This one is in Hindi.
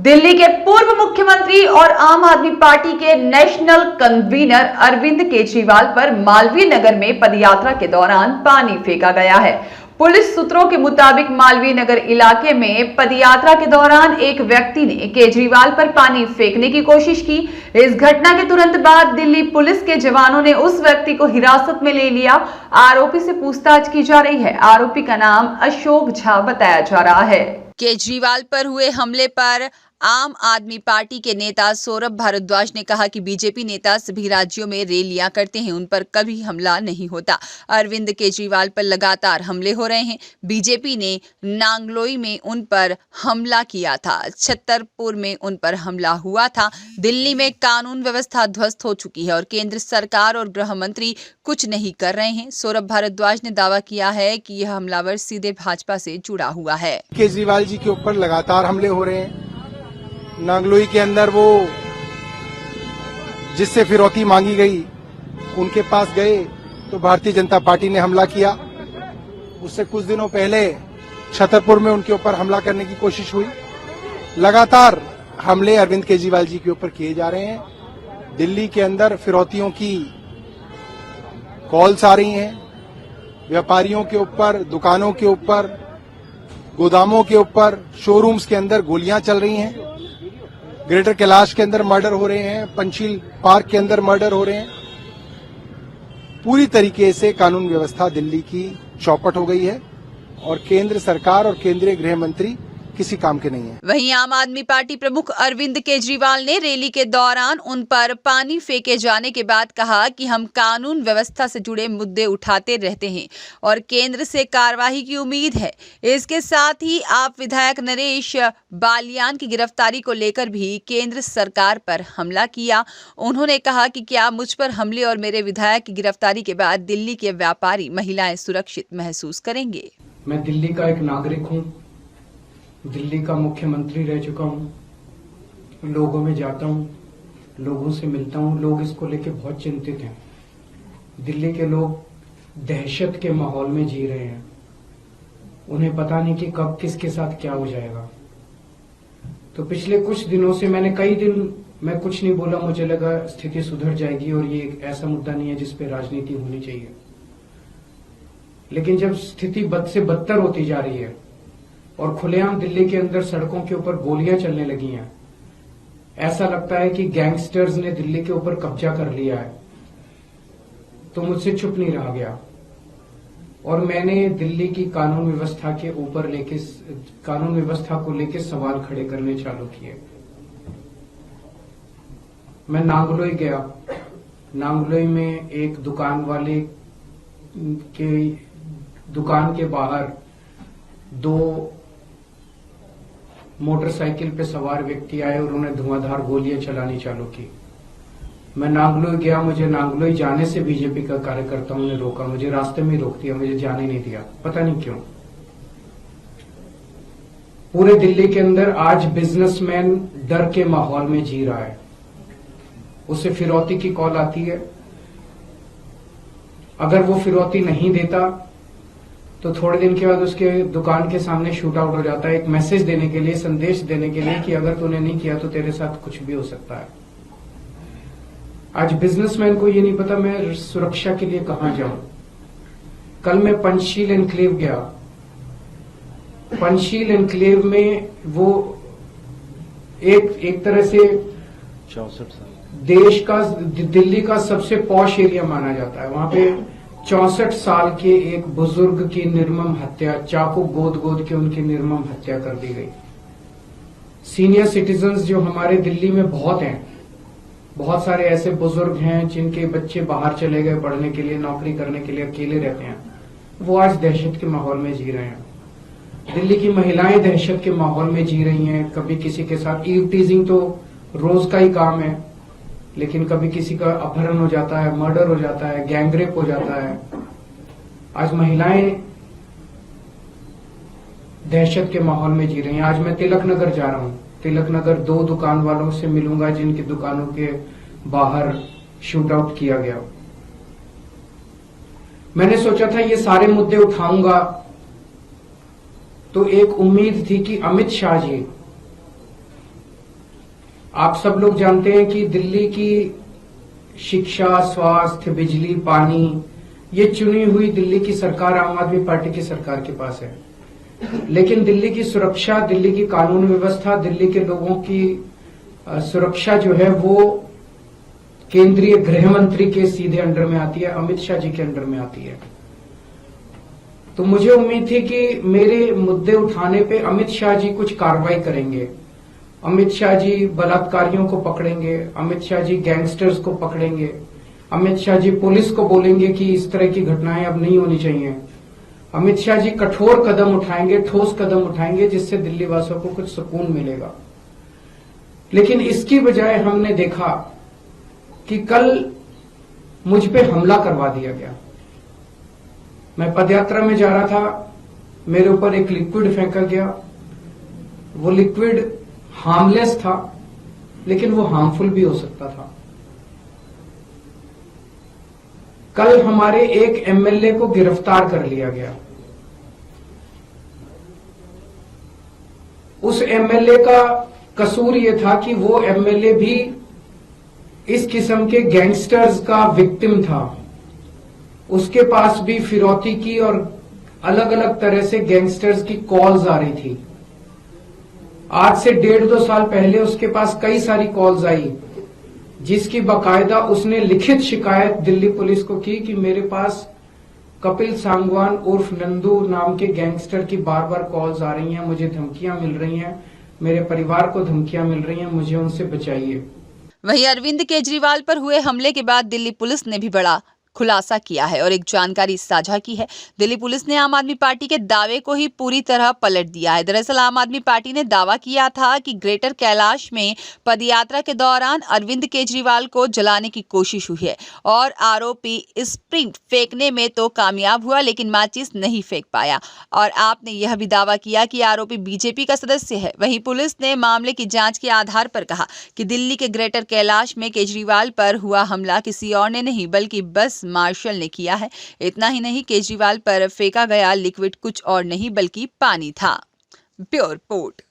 दिल्ली के पूर्व मुख्यमंत्री और आम आदमी पार्टी के नेशनल कन्वीनर अरविंद केजरीवाल पर मालवीय नगर में पदयात्रा के दौरान पानी फेंका गया है। पुलिस सूत्रों के मुताबिक मालवीय नगर इलाके में पदयात्रा के दौरान एक व्यक्ति ने केजरीवाल पर पानी फेंकने की कोशिश की। इस घटना के तुरंत बाद दिल्ली पुलिस के जवानों ने उस व्यक्ति को हिरासत में ले लिया। आरोपी से पूछताछ की जा रही है। आरोपी का नाम अशोक झा बताया जा रहा है। केजरीवाल पर हुए हमले पर आम आदमी पार्टी के नेता सौरभ भारद्वाज ने कहा कि बीजेपी नेता सभी राज्यों में रैलियां करते हैं, उन पर कभी हमला नहीं होता। अरविंद केजरीवाल पर लगातार हमले हो रहे हैं। बीजेपी ने नांगलोई में उन पर हमला किया था, छतरपुर में उन पर हमला हुआ था। दिल्ली में कानून व्यवस्था ध्वस्त हो चुकी है और केंद्र सरकार और गृह मंत्री कुछ नहीं कर रहे हैं। सौरभ भारद्वाज ने दावा किया है कि यह हमलावर सीधे भाजपा से जुड़ा हुआ है। केजरीवाल जी के ऊपर लगातार हमले हो रहे हैं। नांगलोई के अंदर वो जिससे फिरौती मांगी गई उनके पास गए तो भारतीय जनता पार्टी ने हमला किया। उससे कुछ दिनों पहले छतरपुर में उनके ऊपर हमला करने की कोशिश हुई। लगातार हमले अरविंद केजरीवाल जी के ऊपर किए जा रहे हैं। दिल्ली के अंदर फिरौतियों की कॉल्स आ रही हैं। व्यापारियों के ऊपर, दुकानों के ऊपर, गोदामों के ऊपर, शोरूम्स के अंदर गोलियां चल रही हैं। ग्रेटर कैलाश के अंदर मर्डर हो रहे हैं। पंचशील पार्क के अंदर मर्डर हो रहे हैं। पूरी तरीके से कानून व्यवस्था दिल्ली की चौपट हो गई है और केंद्र सरकार और केंद्रीय गृह मंत्री किसी काम के नहीं है। वहीं आम आदमी पार्टी प्रमुख अरविंद केजरीवाल ने रैली के दौरान उन पर पानी फेंके जाने के बाद कहा कि हम कानून व्यवस्था से जुड़े मुद्दे उठाते रहते हैं और केंद्र से कार्रवाई की उम्मीद है। इसके साथ ही आप विधायक नरेश बालियान की गिरफ्तारी को लेकर भी केंद्र सरकार पर हमला किया। उन्होंने कहा कि क्या मुझ पर हमले और मेरे विधायक की गिरफ्तारी के बाद दिल्ली के व्यापारी, महिलाएं सुरक्षित महसूस करेंगे। मैं दिल्ली का एक नागरिक हूँ, दिल्ली का मुख्यमंत्री रह चुका हूँ। लोगों में जाता हूँ, लोगों से मिलता हूँ। लोग इसको लेके बहुत चिंतित हैं। दिल्ली के लोग दहशत के माहौल में जी रहे हैं। उन्हें पता नहीं कि कब किसके साथ क्या हो जाएगा। तो पिछले कुछ दिनों से कई दिन मैं कुछ नहीं बोला। मुझे लगा स्थिति सुधर जाएगी और ये एक ऐसा मुद्दा नहीं है जिस पे राजनीति होनी चाहिए। लेकिन जब स्थिति बद से बदतर होती जा रही है और खुलेआम दिल्ली के अंदर सड़कों के ऊपर गोलियां चलने लगी हैं, ऐसा लगता है कि गैंगस्टर्स ने दिल्ली के ऊपर कब्जा कर लिया है। तो मुझसे चुप नहीं रहा गया और मैंने दिल्ली की कानून व्यवस्था को लेके सवाल खड़े करने चालू किए। मैं नांगलोई गया। नांगलोई में एक दुकान के बाहर दो मोटरसाइकिल पे सवार व्यक्ति आए और उन्हें धुआंधार गोलियां चलानी चालू की। मैं नांगलोई गया। मुझे नांगलोई जाने से बीजेपी का कार्यकर्ताओं ने रोका। मुझे रास्ते में रोक दिया, मुझे जाने नहीं दिया, पता नहीं क्यों। पूरे दिल्ली के अंदर आज बिजनेसमैन डर के माहौल में जी रहा है। उसे फिरौती की कॉल आती है। अगर वो फिरौती नहीं देता तो थोड़े दिन के बाद उसके दुकान के सामने शूट आउट हो जाता है, एक मैसेज देने के लिए, संदेश देने के लिए कि अगर तूने नहीं किया तो तेरे साथ कुछ भी हो सकता है। आज बिजनेसमैन को ये नहीं पता मैं सुरक्षा के लिए कहां जाऊं। कल मैं पंचशील एनक्लेव गया। पंचशील एनक्लेव में वो एक तरह से 64 साल दिल्ली का सबसे पॉश एरिया माना जाता है। वहां पे 64 साल के एक बुजुर्ग की निर्मम हत्या, चाकू गोद के उनकी निर्मम हत्या कर दी गई। सीनियर सिटीजन्स जो हमारे दिल्ली में बहुत हैं, बहुत सारे ऐसे बुजुर्ग हैं जिनके बच्चे बाहर चले गए पढ़ने के लिए, नौकरी करने के लिए, अकेले रहते हैं। वो आज दहशत के माहौल में जी रहे हैं। दिल्ली की महिलाएं दहशत के माहौल में जी रही हैं। कभी किसी के साथ ईव टीजिंग तो रोज का ही काम है, लेकिन कभी किसी का अपहरण हो जाता है, मर्डर हो जाता है, गैंगरेप हो जाता है। आज महिलाएं दहशत के माहौल में जी रही हैं। आज मैं तिलक नगर जा रहा हूं। तिलक नगर 2 दुकान वालों से मिलूंगा जिनकी दुकानों के बाहर शूट आउट किया गया। मैंने सोचा था ये सारे मुद्दे उठाऊंगा तो एक उम्मीद थी कि अमित शाह जी आप सब लोग जानते हैं कि दिल्ली की शिक्षा, स्वास्थ्य, बिजली, पानी, ये चुनी हुई दिल्ली की सरकार आम आदमी पार्टी की सरकार के पास है। लेकिन दिल्ली की सुरक्षा, दिल्ली की कानून व्यवस्था, दिल्ली के लोगों की सुरक्षा जो है वो केंद्रीय गृह मंत्री के सीधे अंडर में आती है, अमित शाह जी के अंडर में आती है। तो मुझे उम्मीद थी कि मेरे मुद्दे उठाने पे अमित शाह जी कुछ कार्रवाई करेंगे, अमित शाह जी बलात्कारियों को पकड़ेंगे, अमित शाह जी गैंगस्टर्स को पकड़ेंगे, अमित शाह जी पुलिस को बोलेंगे कि इस तरह की घटनाएं अब नहीं होनी चाहिए, अमित शाह जी कठोर कदम उठाएंगे, ठोस कदम उठाएंगे, जिससे दिल्ली वासियों को कुछ सुकून मिलेगा। लेकिन इसकी बजाय हमने देखा कि कल मुझ पे हमला करवा दिया गया। मैं पदयात्रा में जा रहा था, मेरे ऊपर एक लिक्विड फेंका गया। वो लिक्विड हार्मलेस था, लेकिन वो हार्मफुल भी हो सकता था। कल हमारे एक एमएलए को गिरफ्तार कर लिया गया। उस एमएलए का कसूर ये था कि वो एमएलए भी इस किस्म के गैंगस्टर्स का विक्टिम था। उसके पास भी फिरौती की और अलग अलग तरह से गैंगस्टर्स की कॉल्स आ रही थी। आज से 1.5-2 साल पहले उसके पास कई सारी कॉल्स आई, जिसकी बाकायदा उसने लिखित शिकायत दिल्ली पुलिस को की कि मेरे पास कपिल सांगवान उर्फ नंदू नाम के गैंगस्टर की बार बार कॉल्स आ रही हैं, मुझे धमकियां मिल रही हैं, मेरे परिवार को धमकियां मिल रही हैं, मुझे उनसे बचाइए। वहीं अरविंद केजरीवाल पर हुए हमले के बाद दिल्ली पुलिस ने भी बड़ा खुलासा किया है और एक जानकारी साझा की है। दिल्ली पुलिस ने आम आदमी पार्टी के दावे को ही पूरी तरह पलट दिया है। दरअसल आम आदमी पार्टी ने दावा किया था कि ग्रेटर कैलाश में पदयात्रा के दौरान अरविंद केजरीवाल को जलाने की कोशिश हुई है और आरोपी स्प्रिंट फेंकने में तो कामयाब हुआ, लेकिन माचिस नहीं फेंक पाया। और आपने यह भी दावा किया कि आरोपी बीजेपी का सदस्य है। वहीं पुलिस ने मामले की जांच के आधार पर कहा कि दिल्ली के ग्रेटर कैलाश में केजरीवाल पर हुआ हमला किसी और ने नहीं बल्कि बस मार्शल ने किया है। इतना ही नहीं, केजरीवाल पर फेंका गया लिक्विड कुछ और नहीं बल्कि पानी था। Bureau report.